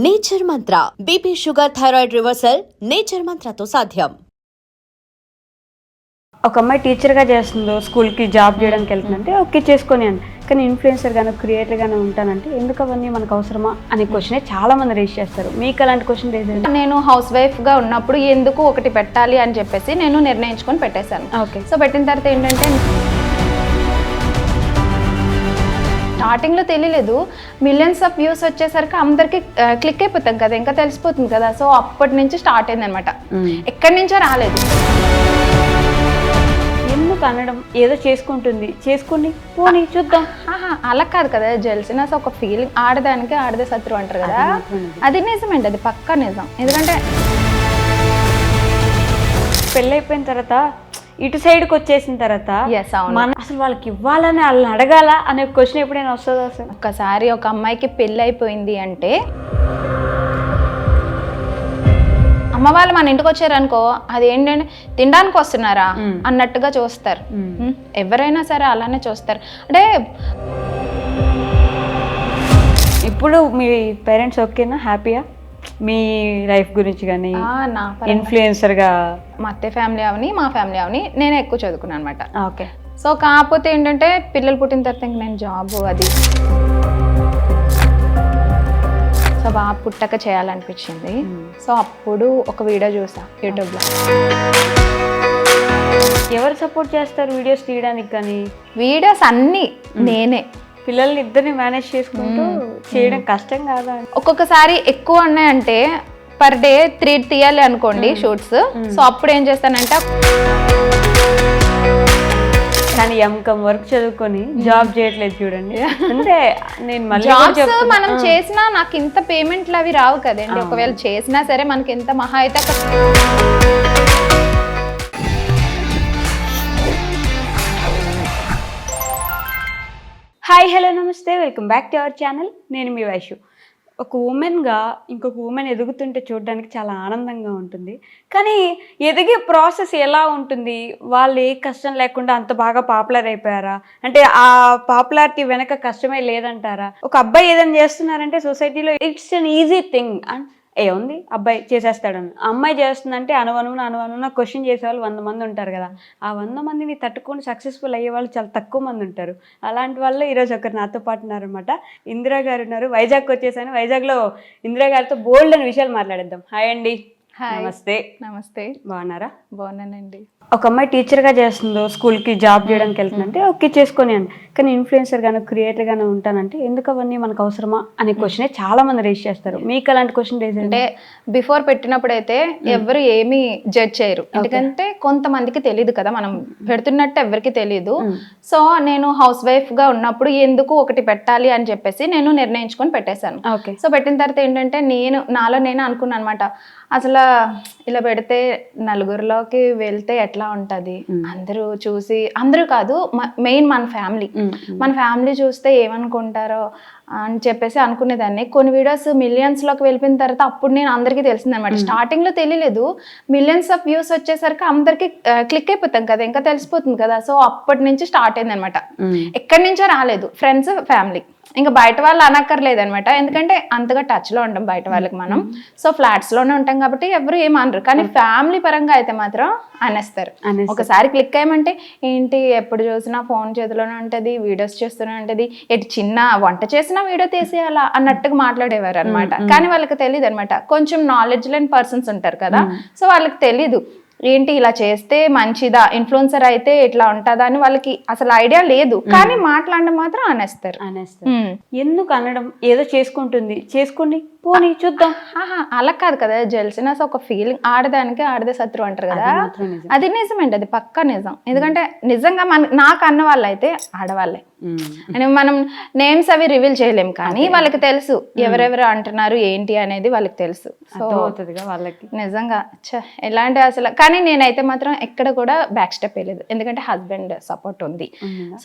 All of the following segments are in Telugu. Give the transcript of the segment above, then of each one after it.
Nature Mantra BP sugar thyroid reversal nature మంత్రతో సాధ్యం. ఒక అమ్మాయి టీచర్గా చేస్తుందో స్కూల్కి జాబ్ చేయడానికి వెళ్తుందంటే ఓకే చేసుకొని అండి, కానీ ఇన్ఫ్లుయెన్సర్ గాను క్రియేటర్ గాను ఉంటానంటే ఎందుకు అవన్నీ మనకు అవసరమా అనే క్వశ్చనే చాలా మంది రేస్ చేస్తారు. మీకు అలాంటి క్వశ్చన్ రేస్ అయ్యింది? నేను హౌస్ వైఫ్గా ఉన్నప్పుడు ఎందుకు ఒకటి పెట్టాలి అని చెప్పేసి నేను నిర్ణయించుకొని పెట్టేశాను. ఓకే. సో పెట్టిన తర్వాత ఏంటంటే స్టార్టింగ్లో తెలియలేదు, మిలియన్స్ ఆఫ్ వ్యూస్ వచ్చేసరికి అందరికి క్లిక్ అయిపోతాం కదా, ఇంకా తెలిసిపోతుంది కదా. సో అప్పటి నుంచి స్టార్ట్ అయింది అనమాట, ఎక్కడి నుంచో రాలేదు. ఎందుకు అనడం, ఏదో చేసుకుంటుంది చేసుకోండి పోనీ చూద్దాం అలా కాదు కదా, జెల్సినస్ ఒక ఫీలింగ్. ఆడదానికి ఆడదే శత్రువు అంటారు కదా, అది నిజమేంటి, అది పక్కా నిజం. ఎందుకంటే పెళ్ళైపోయిన తర్వాత ఇటు సైడ్కి వచ్చేసిన తర్వాత మనం అసలు వాళ్ళకి ఇవ్వాలని వాళ్ళని అడగాల అనే క్వశ్చన్ ఎప్పుడైనా వస్తుందా? అసలు ఒక్కసారి ఒక అమ్మాయికి పెళ్ళి అయిపోయింది అంటే అమ్మ వాళ్ళు మన ఇంటికి వచ్చారనుకో, అది ఏంటంటే తినడానికి వస్తున్నారా అన్నట్టుగా చూస్తారు. ఎవరైనా సరే అలానే చూస్తారు. అంటే ఇప్పుడు మీ పేరెంట్స్ ఓకేనా, హ్యాపీయా మీ లైఫ్ గురించి? కానీ ఇన్ఫ్లుయెన్సర్గా మా అత్తే ఫ్యామిలీ అవని మా ఫ్యామిలీ అవని నేను ఎక్కువ చదువుకున్నాను అనమాట. ఓకే. సో కాకపోతే ఏంటంటే పిల్లలు పుట్టిన తర్వాత ఇంక నేను జాబ్ అది సో బాగా పుట్టక చేయాలనిపించింది. సో అప్పుడు ఒక వీడియో చూసా యూట్యూబ్లో. ఎవరు సపోర్ట్ చేస్తారు వీడియోస్ తీయడానికి? కానీ వీడియోస్ అన్నీ నేనే. పిల్లల్ని ఇద్దరిని మేనేజ్ చేసుకుంటూ చేయడం కష్టం కాదా? ఒక్కొక్కసారి ఎక్కువ ఉన్నాయంటే పర్ డే 3 తీయాలి అనుకోండి షూట్స్. సో అప్పుడు ఏం చేస్తానంటే, కానీ ఎంకమ్ వర్క్ చదువుకొని జాబ్ చేయట్లేదు చూడండి. అంటే నేను మళ్ళీ మనం చేసినా నాకు ఇంత పేమెంట్లు అవి రావు కదండి. ఒకవేళ చేసినా సరే మనకి ఎంత మహా అయితే హాయ్ హలో నమస్తే, welcome back to our channel. నేను మీ వైషు. ఒక ఉమెన్గా ఇంకొక ఉమెన్ ఎదుగుతుంటే చూడడానికి చాలా ఆనందంగా ఉంటుంది. కానీ ఎదిగే ప్రాసెస్ ఎలా ఉంటుంది? వాళ్ళు ఏ కష్టం లేకుండా అంత బాగా పాపులర్ అయిపోయారా? అంటే ఆ పాపులారిటీ వెనక కష్టమే లేదంటారా? ఒక అబ్బాయి ఏదైనా చేస్తున్నారంటే సొసైటీలో ఇట్స్ అన్ ఈజీ థింగ్, ఏముంది అబ్బాయి చేసేస్తాడని. అమ్మాయి చేస్తుందంటే అనువనున క్వశ్చన్ చేసేవాళ్ళు 100 మంది ఉంటారు కదా. ఆ 100 మందిని తట్టుకొని సక్సెస్ఫుల్ అయ్యే వాళ్ళు చాలా తక్కువ మంది ఉంటారు. అలాంటి వాళ్ళు ఈరోజు ఒకరు నాతో పాటు ఉన్నారనమాట. ఇందిరా గారు ఉన్నారు. వైజాగ్కి వచ్చేసాను. వైజాగ్లో ఇందిరా గారితో బోల్డ్ అనే విషయాలు మాట్లాడేద్దాం. హాయ్ అండి. నమస్తే. నమస్తే. బాగున్నారా? బాగున్నానండి. ఒక అమ్మాయి టీచర్గా చేస్తుందో స్కూల్కి జాబ్ చేయడానికి వెళ్తుందంటే ఓకే చేసుకొని అండి, కానీ ఇన్ఫ్లుయెన్సర్ గాను క్రియేటర్ గాను ఉంటానంటే ఎందుకు అవన్నీ మనకు అవసరమా అనే క్వశ్చనే చాలా మంది రేస్ చేస్తారు. మీకు అలాంటి క్వశ్చన్ రేస్ అంటే బిఫోర్ పెట్టినప్పుడు అయితే ఎవరు ఏమీ జడ్జ్ చేయరు, ఎందుకంటే కొంతమందికి తెలియదు కదా మనం పెడుతున్నట్టు ఎవరికి తెలియదు. సో నేను హౌస్ వైఫ్గా ఉన్నప్పుడు ఎందుకు ఒకటి పెట్టాలి అని చెప్పేసి నేను నిర్ణయించుకొని పెట్టేశాను. సో పెట్టిన తర్వాత ఏంటంటే నాలో నేను అనుకున్నాను అనమాట, అసలు ఇలా పెడితే నలుగురిలోకి వెళ్తే ఎట్లా ఉంటుంది, అందరూ చూసి, అందరూ కాదు మెయిన్ మన ఫ్యామిలీ చూస్తే ఏమనుకుంటారో అని చెప్పేసి అనుకునేదాన్ని. కొన్ని వీడియోస్ మిలియన్స్లోకి వెళ్ళిపోయిన తర్వాత అప్పుడు నేను అందరికీ తెలిసింది అనమాట. స్టార్టింగ్లో తెలియలేదు, మిలియన్స్ ఆఫ్ వ్యూస్ వచ్చేసరికి అందరికి క్లిక్ అయిపోతాం కదా, ఇంకా తెలిసిపోతుంది కదా. సో అప్పటి నుంచి స్టార్ట్ అయింది అనమాట, ఎక్కడి నుంచో రాలేదు. ఫ్రెండ్స్, ఫ్యామిలీ, ఇంకా బయట వాళ్ళు అనక్కర్లేదు అనమాట, ఎందుకంటే అంతగా టచ్లో ఉంటాం బయట వాళ్ళకి మనం. సో ఫ్లాట్స్లోనే ఉంటాం కాబట్టి ఎవరు ఏమనరు, కానీ ఫ్యామిలీ పరంగా అయితే మాత్రం అనేస్తారు. ఒకసారి క్లిక్ అయ్యమంటే ఏంటి ఎప్పుడు చూసినా ఫోన్ చేతిలోనే ఉంటుంది, వీడియోస్ చేస్తూనే ఉంటుంది, ఎటు చిన్న వంట చేసినా వీడియో తీసేయాలా అన్నట్టుగా మాట్లాడేవారు అనమాట. కానీ వాళ్ళకి తెలియదు అనమాట, కొంచెం నాలెడ్జ్ లేని పర్సన్స్ ఉంటారు కదా. సో వాళ్ళకి తెలీదు ఏంటి ఇలా చేస్తే మంచిదా, ఇన్ఫ్లుయెన్సర్ అయితే ఇట్లా ఉంటుందా అని వాళ్ళకి అసలు ఐడియా లేదు. కానీ మాట్లాడడం మాత్రం అనేస్తారు. ఎందుకు అనడం, ఏదో చేసుకుంటుంది చేసుకోండి పోనీ చూద్దాం. అలా కాదు కదా, జెల్సినస్ ఒక ఫీలింగ్. ఆడదానికి ఆడదే శత్రువు అంటారు కదా, అది నిజమేంటి, అది పక్కా నిజం. ఎందుకంటే నిజంగా నాకు అన్న వాళ్ళు అయితే ఆడవాళ్ళే. అని మనం నేమ్స్ అవి రివీల్ చేయలేం, కానీ వాళ్ళకి తెలుసు ఎవరెవరు అంటున్నారు ఏంటి అనేది వాళ్ళకి తెలుసు. సో వాళ్ళకి నిజంగా ఎలాంటి అసలు. కానీ నేనైతే మాత్రం ఎక్కడ కూడా బ్యాక్ స్టెప్ వేయలేదు, ఎందుకంటే హస్బెండ్ సపోర్ట్ ఉంది.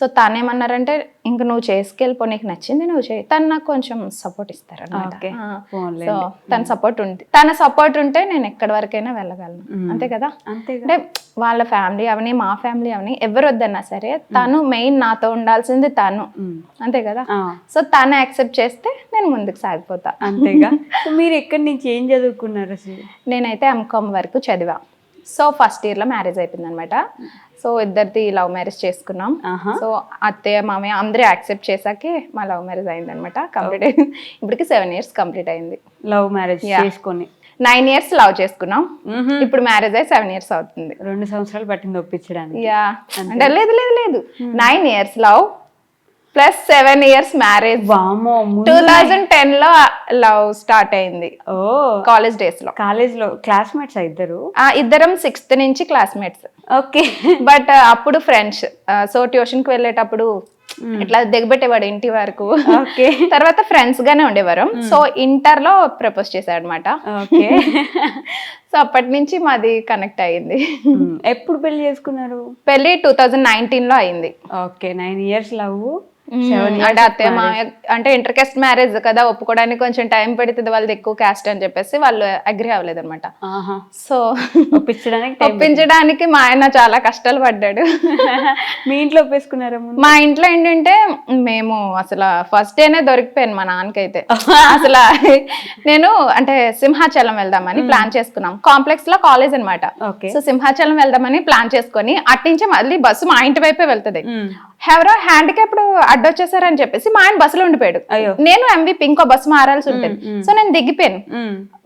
సో తనేమన్నారంటే ఇంక నువ్వు చేసుకెళ్ళిపో, నీకు నచ్చింది నువ్వు చేయి. తను నాకు కొంచెం సపోర్ట్ ఇస్తారు అన్నమాట. పోన్లే. సో తన సపోర్ట్ ఉంటే నేను ఎక్కడి వరకైనా వెళ్ళగలను, అంతే కదా. అంతే అంటే వాళ్ళ ఫ్యామిలీ అవని మా ఫ్యామిలీ అవని ఎవరు వద్దన్నా సరే తను మెయిన్ నాతో ఉండాల్సింది తను, అంతే కదా. సో తను యాక్సెప్ట్ చేస్తే నేను ముందుకు సాగిపోతా. అంతేగా. సో మీరు ఎక్కడి నుంచి ఏం చదువుకున్నారు అసలు? నేనైతే ఎంకామ్ వరకు చదివా. సో ఫస్ట్ ఇయర్లో మ్యారేజ్ అయిపోయింది అనమాట. సో ఇద్దరిది లవ్ మ్యారేజ్ చేసుకున్నాం. సో అత్తయ్య మామయ్య అందరూ యాక్సెప్ట్ చేశాకే మా లవ్ మ్యారేజ్ అయింది అనమాట. కంప్లీట్ అయింది, ఇప్పటికి 7 years కంప్లీట్ అయింది. లవ్ మ్యారేజ్ చేసుకొని 9 years లవ్ చేసుకున్నాం. ఇప్పుడు మ్యారేజ్ అయ్యి 7 years అవుతుంది. 2 సంవత్సరాలు పట్టింది ఒప్పించడానికి. యా అంటే లేదు 9 years love plus 7 years marriage. 2010లో లవ్ స్టార్ట్ అయింది. ఓ కాలేజ్ డేస్ లో. కాలేజ్ లో క్లాస్మేట్స్ ఇద్దరం 6th నుంచి క్లాస్మేట్స్. ఓకే. బట్ అప్పుడు ఫ్రెండ్స్. సో ట్యూషన్ కి వెళ్ళేటప్పుడు ఇట్లా దిగబెట్టేవాడు ఇంటి వరకు. తర్వాత ఫ్రెండ్స్ గానే ఉండేవారు. సో ఇంటర్ లో ప్రపోజ్ చేశాడు అనమాట. సో అప్పటి నుంచి మాది కనెక్ట్ అయ్యింది. ఎప్పుడు పెళ్లి చేసుకున్నారు? పెళ్లి 2019 లో అయింది. Okay, 9 years love. అంటే అత్తయ్య మామయ్య అంటే ఇంటర్ కాస్ట్ మ్యారేజ్ కదా, ఒప్పుకోవడానికి కొంచెం టైం పడుతుంది, వాళ్ళది ఎక్కువ కాస్ట్ అని చెప్పేసి వాళ్ళు అగ్రి అవ్వలేదు అనమాట. సో ఒప్పించడానికి మా ఆయన చాలా కష్టాలు పడ్డాడు. మీ ఇంట్లో ఒప్పేసుకున్నారా? మా ఇంట్లో ఏంటంటే మేము అసలు ఫస్ట్ డేనే దొరికిపోయాను మా నాన్నకైతే. అసలు నేను అంటే సింహాచలం వెళ్దామని ప్లాన్ చేసుకున్నాం. కాంప్లెక్స్ లో కాలేజ్ అనమాట. సో సింహాచలం వెళ్దామని ప్లాన్ చేసుకొని అట్నుంచి మళ్ళీ బస్సు మా ఇంటి వైపే వెళ్తుంది. ఎవరో హ్యాండిక్యాప్డ్ అడ్డొచ్చేసారని చెప్పేసి మా ఆయన బస్సులో ఉండిపోయాడు. నేను MVP ఇంకో బస్సు మారాల్సి ఉంటుంది. సో నేను దిగిపోయాను.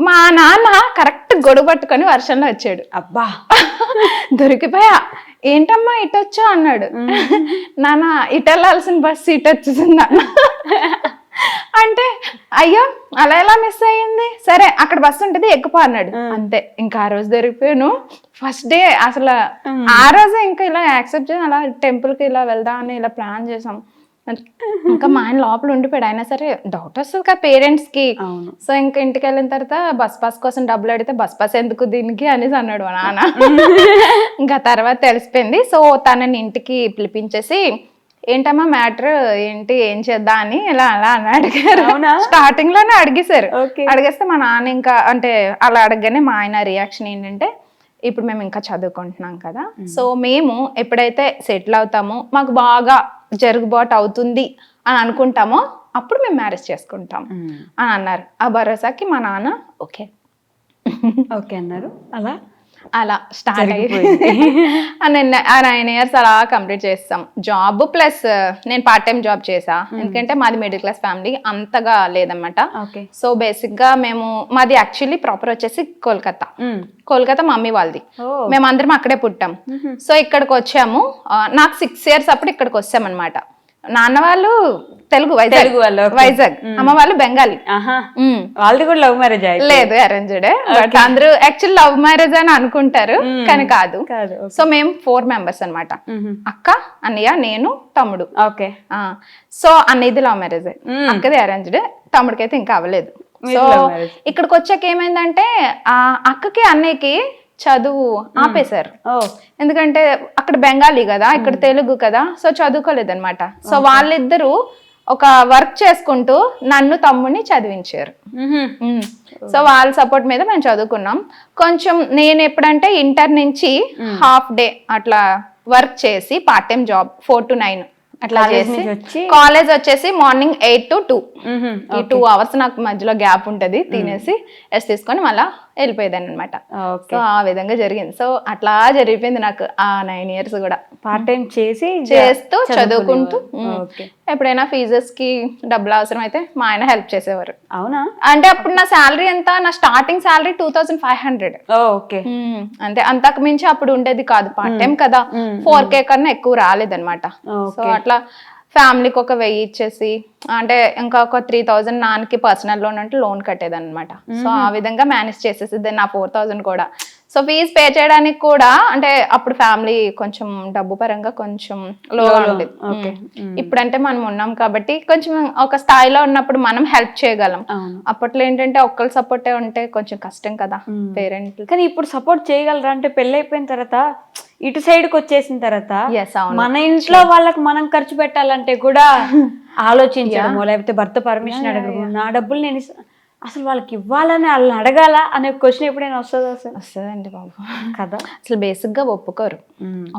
మా నాన్న కరెక్ట్ గొడుగు పట్టుకొని వర్షంలో వచ్చాడు. అబ్బా దొరికిపోయా. ఏంటమ్మా ఇటు వచ్చా అన్నాడు. నాన్న ఇటు వెళ్ళాల్సిన బస్సు ఇటు వచ్చేసింది అన్న. అంటే అయ్యో అలా ఎలా మిస్ అయ్యింది, సరే అక్కడ బస్సు ఉంటుంది ఎక్కుపో అన్నాడు. అంతే, ఇంకా ఆ రోజు దొరికిపోయాను. ఫస్ట్ డే అసలు ఆ రోజే ఇంకా ఇలా యాక్సెప్ట్ చేసి అలా టెంపుల్ కి ఇలా వెళ్దాం అని ఇలా ప్లాన్ చేసాం. ఇంకా మా ఆయన లోపల ఉండిపోయాడు. అయినా సరే డౌట్ వస్తుంది కదా పేరెంట్స్ కి. సో ఇంకా ఇంటికి వెళ్ళిన తర్వాత బస్ పాస్ కోసం డబ్బులు అడిగితే బస్ పాస్ ఎందుకు దీనికి అనేసి అన్నాడు మా నాన్న. ఇంకా తర్వాత తెలిసిపోయింది. సో తనని ఇంటికి పిలిపించేసి ఏంటమ్మా మ్యాటర్ ఏంటి, ఏం చేద్దాం అని ఇలా అలా అని అడిగారు. స్టార్టింగ్ లోనే అడిగేశారు. అడిగేస్తే మా నాన్న ఇంకా అంటే అలా అడగగానే మా ఆయన రియాక్షన్ ఏంటంటే, ఇప్పుడు మేము ఇంకా చదువుకుంటున్నాం కదా, సో మేము ఎప్పుడైతే సెటిల్ అవుతామో మాకు బాగా జరుగుబాటు అవుతుంది అని అనుకుంటామో అప్పుడు మేము మ్యారేజ్ చేసుకుంటాం అని అన్నారు. ఆ భరోసాకి మా నాన్న ఓకే అన్నారు. అలా స్టార్ట్ అయ్యింది. 9 years అలా కంప్లీట్ చేస్తాం. జాబ్ ప్లస్ నేను పార్ట్ టైం జాబ్ చేసా. ఎందుకంటే మాది మిడిల్ క్లాస్ ఫ్యామిలీ అంతగా లేదన్నమాట. సో బేసిక్ గా మాది యాక్చువల్లీ ప్రాపర్ వచ్చేసి కోల్కతా మమ్మీ వాళ్ళది. మేమందరం అక్కడే పుట్టాం. సో ఇక్కడికి వచ్చాము. నాకు 6 years అప్పుడు ఇక్కడికి వచ్చాం అనమాట. నాన్న వాళ్ళు తెలుగు వైజాగ్, అమ్మ వాళ్ళు బెంగాలీ. వాళ్ళది కూడా లవ్ మ్యారేజ్ లేదు, అరేంజ్డ్. బట్ అందరూ యాక్చువల్ లవ్ మ్యారేజ్ అని అనుకుంటారు కానీ కాదు. సో మేము 4 members అనమాట. అక్క, అన్నయ్య, నేను, తమ్ముడు. ఓకే. సో అన్నయ్యది లవ్ మ్యారేజ్, అక్కది అరేంజ్డ్, తమ్ముడికైతే ఇంకా అవ్వలేదు. సో ఇక్కడికి వచ్చాక ఏమైందంటే ఆ అక్కకి అన్నయ్యకి చదువు ఆపేశారు. ఎందుకంటే అక్కడ బెంగాలీ కదా, ఇక్కడ తెలుగు కదా, సో చదువుకోలేదన్నమాట. సో వాళ్ళిద్దరూ ఒక వర్క్ చేసుకుంటూ నన్ను తమ్ముడిని చదివించారు. సో వాళ్ళ సపోర్ట్ మీద మేము చదువుకున్నాం. కొంచెం నేను ఎప్పుడంటే ఇంటర్ నుంచి హాఫ్ డే అట్లా వర్క్ చేసి పార్ట్ టైం జాబ్ 4 to 9 అట్లా చేసి కాలేజ్ వచ్చేసి మార్నింగ్ 8 to 2. ఈ 2 hours నాకు మధ్యలో గ్యాప్ ఉంటది, తినేసి రెస్ట్ తీసుకొని మళ్ళా వెళ్ళిపోయేదాన్ని అనమాట. సో ఆ విధంగా జరిగింది. సో అట్లా జరిగిపోయింది నాకు ఆ 9 years కూడా. పార్ట్ టైం చేస్తూ చదువుకుంటూ ఎప్పుడైనా ఫీజెస్ కి డబ్బులు అవసరం అయితే మా ఆయన హెల్ప్ చేసేవారు. అవునా? అంటే అప్పుడు నా శాలరీ ఎంత, నా స్టార్టింగ్ శాలరీ 2500. అంతే, అంతకు మించి అప్పుడు ఉండేది కాదు. పార్ట్ టైం కదా, 4K కన్నా ఎక్కువ రాలేదన్నమాట. సో అట్లా ఫ్యామిలీకి ఒక 1000 ఇచ్చేసి అంటే ఇంకా ఒక 3000 నాన్నకి పర్సనల్ లోన్ అంటే లోన్ కట్టేదని అనమాట. సో ఆ విధంగా మేనేజ్ చేసేసి నా 4000 కూడా. సో ఫీజ్ పే చేయడానికి కూడా అంటే అప్పుడు ఫ్యామిలీ కొంచెం డబ్బు పరంగా కొంచెం లోగా ఉండేది. ఇప్పుడంటే మనం ఉన్నాం కాబట్టి కొంచెం ఒక స్థాయిలో ఉన్నప్పుడు మనం హెల్ప్ చేయగలం. అప్పట్లో ఏంటంటే ఒక్కరు సపోర్టే ఉంటే కొంచెం కష్టం కదా పేరెంట్. కానీ ఇప్పుడు సపోర్ట్ చేయగలరా అంటే పెళ్లి అయిపోయిన తర్వాత ఇటు సైడ్ కి వచ్చేసిన తర్వాత మన ఇంట్లో వాళ్ళకి మనం ఖర్చు పెట్టాలంటే కూడా ఆలోచించడమో లేకపోతే భర్త పర్మిషన్ అడగడమో, నా డబ్బులు నేను అసలు వాళ్ళకి ఇవ్వాలని వాళ్ళని అడగాల అనే క్వశ్చన్ ఎప్పుడైనా వస్తుందా అసలు? వస్తుందండి బాబు కదా. అసలు బేసిక్గా ఒప్పుకోరు.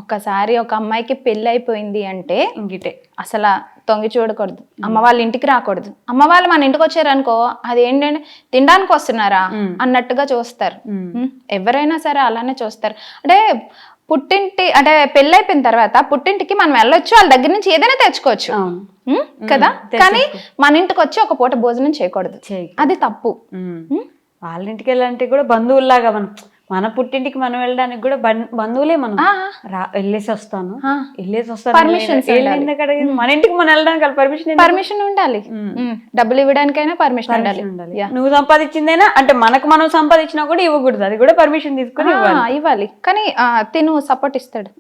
ఒక్కసారి ఒక అమ్మాయికి పెళ్ళి అయిపోయింది అంటే ఇంగిటే అసలు తొంగి చూడకూడదు, అమ్మ వాళ్ళ ఇంటికి రాకూడదు. అమ్మ వాళ్ళు మన ఇంటికి వచ్చారనుకో అదేంటంటే తినడానికి వస్తున్నారా అన్నట్టుగా చూస్తారు. ఎవరైనా సరే అలానే చూస్తారు. అంటే పుట్టింటి అంటే పెళ్ళి అయిపోయిన తర్వాత పుట్టింటికి మనం వెళ్ళొచ్చు, వాళ్ళ దగ్గర నుంచి ఏదైనా తెచ్చుకోవచ్చు కదా, కానీ మన ఇంటికి వచ్చి ఒక పూట భోజనం చేయకూడదు, అది తప్పు. వాళ్ళ ఇంటికి వెళ్ళాలంటే కూడా బంధువుల్లాగా మన పుట్టింటికి మనం వెళ్ళడానికి కూడా బంధువులే. మనం వెళ్ళేసి వస్తాను పర్మిషన్ మన ఇంటికి మనం వెళ్ళడానికి పర్మిషన్ ఉండాలి, డబ్బులు ఇవ్వడానికైనా పర్మిషన్ ఉండాలి. నువ్వు సంపాదించిందైనా అంటే మనకు మనం సంపాదించినా కూడా ఇవ్వకూడదు, అది కూడా పర్మిషన్ తీసుకుని ఇవ్వాలి. కానీ తిను సపోర్ట్ ఇస్తాడు,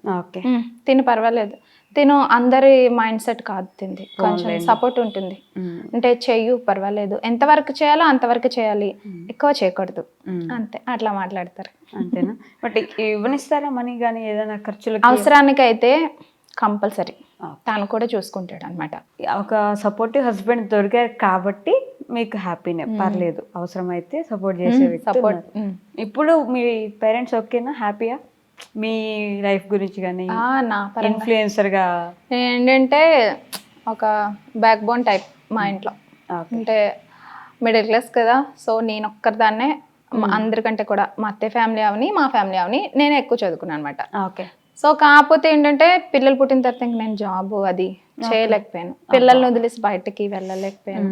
తిను పర్వాలేదు, తిను అందరి మైండ్ సెట్ కాదు, తింది కొంచెం సపోర్ట్ ఉంటుంది. అంటే చెయ్యు పర్వాలేదు, ఎంతవరకు చేయాలో అంతవరకు చేయాలి, ఎక్కువ చేయకూడదు, అంతే అట్లా మాట్లాడతారు. అంతేనా? బట్ ఇవ్వనిస్తారా మనీ కానీ ఏదైనా ఖర్చులు? అవసరానికి అయితే కంపల్సరీ తను కూడా చూసుకుంటాడు అనమాట. ఒక సపోర్టివ్ హస్బెండ్ దొరికారు కాబట్టి మీకు హ్యాపీనే, పర్లేదు, అవసరమైతే సపోర్ట్ చేసే సపోర్ట్. ఇప్పుడు మీ పేరెంట్స్ ఓకేనా, హ్యాపీయా మీ లైఫ్ గురించి కానీ? ఇన్ఫ్లుయెన్సర్ గా ఏంటంటే ఒక బ్యాక్ బోన్ టైప్ మా ఇంట్లో. అంటే మిడిల్ క్లాస్ కదా, సో నేను ఒక్కరిదాన్నే అందరికంటే కూడా మా అత్తే ఫ్యామిలీ అవని మా ఫ్యామిలీ అవని నేను ఎక్కువ చదువుకున్నాను అనమాట. ఓకే. సో కాకపోతే ఏంటంటే పిల్లలు పుట్టిన తర్వాత ఇంక నేను జాబ్ అది చేయలేకపోయాను, పిల్లల్ని వదిలేసి బయటకి వెళ్ళలేకపోయాను.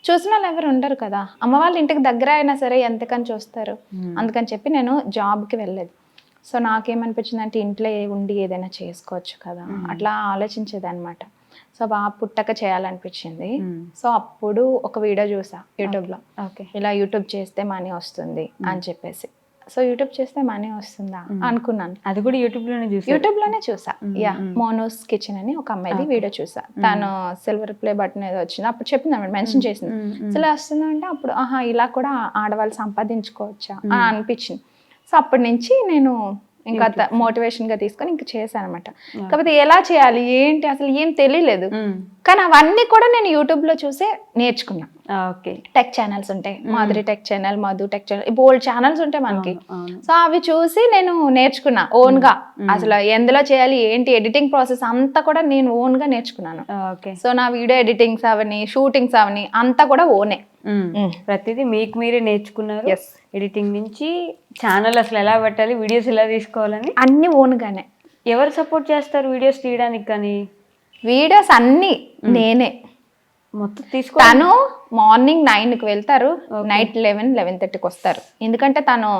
చూసిన వాళ్ళు ఎవరు ఉండరు కదా, అమ్మ వాళ్ళ ఇంటికి దగ్గర అయినా సరే ఎంతకని చూస్తారు, అందుకని చెప్పి నేను జాబ్కి వెళ్ళలేదు. సో నాకేమనిపించింది అంటే ఇంట్లో ఉండి ఏదైనా చేసుకోవచ్చు కదా, అట్లా ఆలోచించేది అనమాట. సో బాగా పుట్టక చేయాలనిపించింది. సో అప్పుడు ఒక వీడియో చూసా యూట్యూబ్లో, ఇలా యూట్యూబ్ చేస్తే మనీ వస్తుంది అని చెప్పేసి. సో యూట్యూబ్ చేస్తే మనీ వస్తుందా అనుకున్నాను. అది కూడా యూట్యూబ్లోనే చూసా. యా, మోనోస్ కిచెన్ అని ఒక అమ్మాయిది వీడియో చూసా. తను సిల్వర్ ప్లే బటన్ ఏదో వచ్చింది, అప్పుడు చెప్పింది అన్నమాట, మెన్షన్ చేసింది. సో ఇలా వస్తుందంటే అప్పుడు ఇలా కూడా ఆడవాళ్ళు సంపాదించుకోవచ్చా అని అనిపించింది. సో అప్పటి నుంచి నేను ఇంకా మోటివేషన్ గా తీసుకొని ఇంకా చేశాను అనమాట. కాకపోతే ఎలా చేయాలి ఏంటి అసలు ఏం తెలియలేదు, కానీ అవన్నీ కూడా నేను యూట్యూబ్ లో చూసే నేర్చుకున్నా. టెక్ ఛానల్స్ ఉంటాయి, Madhuri tech channel, Madhu tech channel, బోల్డ్ ఛానల్స్ ఉంటాయి మనకి. సో అవి చూసి నేను నేర్చుకున్నా ఓన్ గా, అసలు ఎందులో చేయాలి ఏంటి ఎడిటింగ్ ప్రాసెస్ అంతా కూడా నేను ఓన్ గా నేర్చుకున్నాను. సో నా వీడియో ఎడిటింగ్స్ అవని షూటింగ్స్ అవని అంతా కూడా ఓనే, ప్రతిదీ మీకు మీరే నేర్చుకున్నారు. ఎడిటింగ్ నుంచి ఛానల్ అసలు ఎలా పెట్టాలి, వీడియోస్ ఎలా తీసుకోవాలని అన్ని ఓన్గానే. ఎవరు సపోర్ట్ చేస్తారు వీడియోస్ తీయడానికి? కానీ వీడియోస్ అన్ని నేనే మొత్తం తీసుకో. తను మార్నింగ్ 9కి వెళ్తారు, నైట్ 11-11:30కి వస్తారు. ఎందుకంటే తను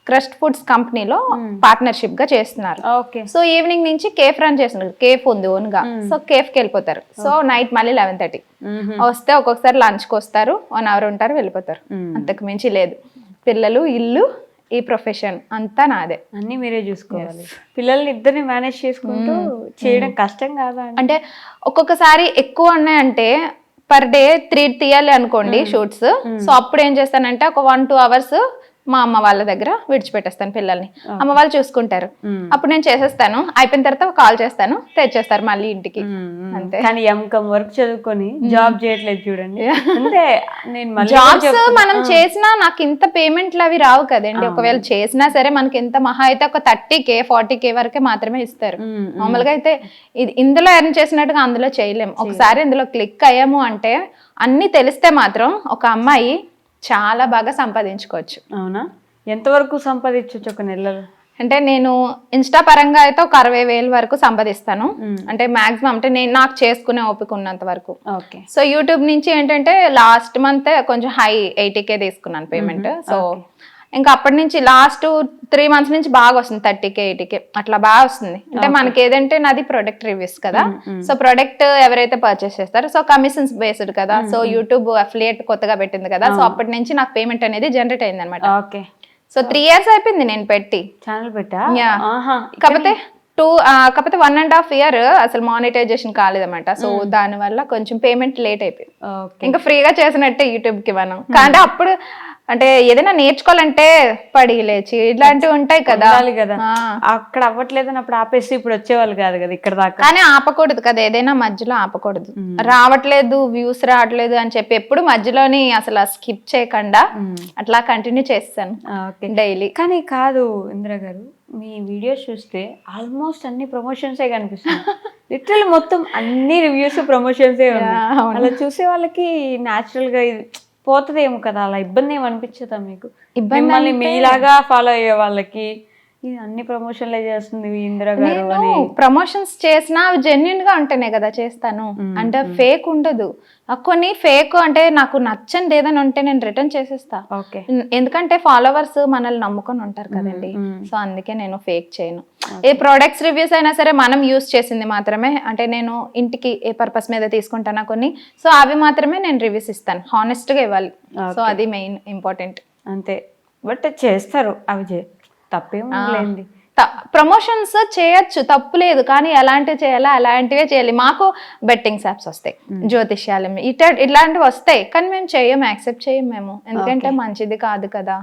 క్రస్ట్ ఫుడ్స్ కంపెనీలో పార్ట్నర్షిప్ గా చేస్తున్నారు. సో ఈవినింగ్ నుంచి కేఫ్ రన్ చేస్తున్నారు, కేఫ్ ఉంది ఓన్ గా. సో కేఫ్ కి వెళ్ళిపోతారు. సో నైట్ మళ్ళీ 11:30 వస్తే ఒక్కొక్కసారి లంచ్ కి వస్తారు, 1 hour ఉంటారు, వెళ్ళిపోతారు. అంతకు మించి లేదు. పిల్లలు, ఇల్లు, ఈ ప్రొఫెషన్ అంతా నాదే, అన్ని మీరే చూసుకోవాలి. పిల్లల్ని ఇద్దరిని మేనేజ్ చేసుకుంటూ చేయడం కష్టం కాదా? అంటే ఒక్కొక్కసారి ఎక్కువ ఉన్నాయంటే పర్ డే 3 తీయాలి అనుకోండి షూట్స్. సో అప్పుడు ఏం చేస్తానంటే ఒక 1-2 hours మా అమ్మ వాళ్ళ దగ్గర విడిచిపెట్టేస్తాను పిల్లల్ని, అమ్మ వాళ్ళు చూసుకుంటారు. అప్పుడు నేను చేసేస్తాను, అయిపోయిన తర్వాత కాల్ చేస్తాను, తెచ్చేస్తారు మళ్ళీ ఇంటికి, అంతే. కానీ ఎంకమ్ వర్క్ చదువుకొని జాబ్ చేయట్లేదు చూడండి. అంటే నేను జాబ్స్ మనం చేసినా నాకు ఇంత పేమెంట్లు అవి రావు కదండి. ఒకవేళ చేసినా సరే మనకి ఎంత మహా అయితే ఒక 30K 40K వరకే మాత్రమే ఇస్తారు. మామూలుగా అయితే ఇందులో ఎర్న్ చేసినట్టుగా అందులో చేయలేము. ఒకసారి ఇందులో క్లిక్ అయ్యాము అంటే అన్ని తెలిస్తే మాత్రం ఒక అమ్మాయి చాలా బాగా సంపాదించుకోవచ్చు. అవునా? ఎంతవరకు సంపాదించవచ్చు ఒక నెలలో? అంటే నేను ఇన్స్టా పరంగా అయితే ఒక 60,000 వరకు సంపాదిస్తాను. అంటే మాక్సిమం అంటే నేను నాకు చేసుకునే ఓపిక ఉన్నంత వరకు. సో యూట్యూబ్ నుంచి ఏంటంటే లాస్ట్ మంత్ కొంచెం హై 80K తీసుకున్నాను పేమెంట్. సో ఇంకా అప్పటి నుంచి లాస్ట్ 3 months నుంచి బాగా వస్తుంది, 30K 80K అట్లా బాగా వస్తుంది. అంటే మనకి ఏదంటే నాది ప్రొడక్ట్ రివ్యూస్ కదా. సో ప్రొడక్ట్ ఎవరైతే పర్చేస్ చేస్తారో సో కమిషన్స్ బేస్డ్ కదా. సో యూట్యూబ్ అఫిలియేట్ కొత్తగా పెట్టింది కదా. సో అప్పటి నుంచి నాకు పేమెంట్ అనేది జనరేట్ అయింది అనమాట. సో 3 years అయిపోయింది నేను పెట్టి ఛానల్ పెట్టా. కాకపోతే 1.5 year అసలు మానిటైజేషన్ కాలేదన్నమాట. సో దాని వల్ల కొంచెం పేమెంట్ లేట్ అయిపోయింది. ఇంకా ఫ్రీగా చేసినట్టే యూట్యూబ్ కి మనం. కానీ అప్పుడు అంటే ఏదైనా నేర్చుకోవాలంటే పడి లేచి ఇట్లాంటివి ఉంటాయి కదా ఉండాలి కదా. అక్కడ అవ్వట్లేదు అప్పుడు ఆపేసి ఇప్పుడు వచ్చేవాళ్ళు కాదు కదా ఇక్కడ దాకా. కానీ ఆపకూడదు కదా, ఏదైనా మధ్యలో ఆపకూడదు. రావట్లేదు వ్యూస్ రావట్లేదు అని చెప్పి ఎప్పుడు మధ్యలోని అసలు స్కిప్ చేయకుండా అట్లా కంటిన్యూ చేస్తాను డైలీ. కానీ కాదు ఇందిరా గారు, మీ వీడియోస్ చూస్తే ఆల్మోస్ట్ అన్ని ప్రమోషన్సే కనిపిస్తుంది. లిటరల్ మొత్తం అన్ని రివ్యూస్ ప్రమోషన్సే ఉన్నాయి. అలా చూసే వాళ్ళకి న్యాచురల్ గా ఇది పోతుందేమో కదా, అలా ఇబ్బంది ఏమి అనిపించదా మీకు? మిమ్మల్ని మీలాగా ఫాలో అయ్యే వాళ్ళకి ఇది అన్ని ప్రమోషన్లే చేస్తుంది ఇందిరా గారు అని. ప్రమోషన్స్ చేసినా అవి జెన్యున్ గా ఉంటేనే కదా చేస్తాను, అంటే ఫేక్ ఉండదు. కొన్ని ఫేక్ అంటే నాకు నచ్చంది ఏదైనా ఉంటే నేను రిటర్న్ చేసేస్తా. ఎందుకంటే ఫాలోవర్స్ మనల్ని నమ్ముకొని ఉంటారు కదండి. సో అందుకే నేను ఫేక్ చేయను. ఏ ప్రొడక్ట్స్ రివ్యూస్ అయినా సరే మనం యూస్ చేసింది మాత్రమే, అంటే నేను ఇంటికి ఏ పర్పస్ మీద తీసుకుంటానా కొన్ని, సో అవి మాత్రమే నేను రివ్యూస్ ఇస్తాను. హానెస్ట్ గా ఇవ్వాలి. సో అది మెయిన్ ఇంపార్టెంట్ అంతే. బట్ చేస్తారు అవి తప్పేమీ. ప్రమోషన్స్ చేయొచ్చు, తప్పు లేదు. కానీ ఎలాంటివి చేయాలా అలాంటివే చేయాలి. మాకు బెట్టింగ్స్ యాప్స్ వస్తాయి, జ్యోతిష్యాలయం ఇట్లాంటివి వస్తాయి, కానీ మేము చేయము, యాక్సెప్ట్ చేయం మేము. ఎందుకంటే మంచిది కాదు కదా,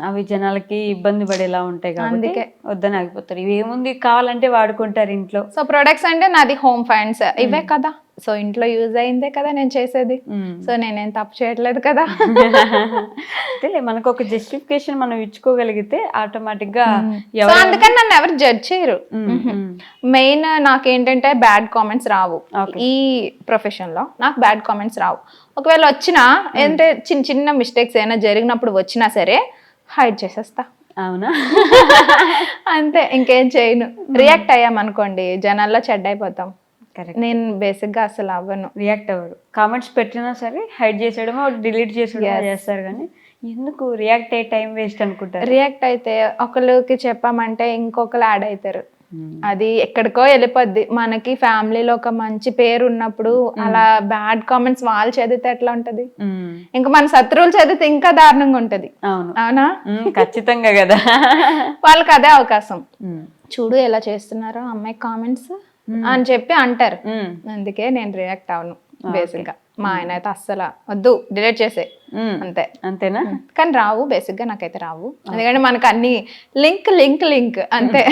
అవి జనాలకి ఇబ్బంది పడేలా ఉంటాయి కాబట్టి అందుకే వద్దని ఆగిపోతారు. ఇవి ఏముంది కావాలంటే వాడుకుంటారు ఇంట్లో. సో ప్రొడక్ట్స్ అంటే నాది హోమ్ ఫైండ్స్ ఇవే కదా, సో ఇంట్లో యూజ్ అయిందే కదా నేను చేసేది. సో నేనేం తప్పు చేయట్లేదు కదా. అంటే మనకు ఒక జస్టిఫికేషన్ మనం ఇచ్చుకోగలిగితే ఆటోమేటిక్ గా అందుకని నన్ను ఎవరు జడ్జ్ చేయరు. మెయిన్ నాకేంటంటే బ్యాడ్ కామెంట్స్ రావు. ఈ ప్రొఫెషన్ లో నాకు బ్యాడ్ కామెంట్స్ రావు. ఒకవేళ వచ్చినా ఏంటంటే చిన్న చిన్న మిస్టేక్స్ ఏమైనా జరిగినప్పుడు వచ్చినా సరే హైడ్ చేసేస్తా. అవునా? అంతే, ఇంకేం చేయను. రియాక్ట్ అయ్యామనుకోండి జనాల్లో చెడ్డ అయిపోతాం. నేను బేసిక్ గా అసలు అవ్వను, రియాక్ట్ అవ్వరు. కామెంట్స్ పెట్టినా సరే హైడ్ చేసేయడమో డిలీట్ చేసేయడమో చేస్తారు. కానీ ఎందుకు రియాక్ట్ అయ్యే టైం వేస్ట్ అనుకుంటారు. రియాక్ట్ అయితే ఒకరికి చెప్పామంటే ఇంకొకరు యాడ్ అవుతారు, అది ఎక్కడికో వెళ్ళిపోద్ది. మనకి ఫ్యామిలీలో ఒక మంచి పేరు ఉన్నప్పుడు అలా బ్యాడ్ కామెంట్స్ వాళ్ళు చదివితే ఎట్లా ఉంటది, ఇంకా మన శత్రువులు చదివితే ఇంకా దారుణంగా ఉంటది. అవునా? ఖచ్చితంగా కదా. వాళ్ళకి అదే అవకాశం. చూడు ఎలా చేస్తున్నారో అమ్మాయి కామెంట్స్ అని చెప్పి అంటారు. అందుకే నేను రియాక్ట్ అవను బేసిక్ గా. మా ఆయన అయితే అస్సలు వద్దు డిలీట్ చేసే, అంతే. అంతేనా? కానీ రావు, బేసిక్ గా నాకైతే రావు. ఎందుకంటే మనకు అన్ని లింక్ లింక్ లింక్ అంతే,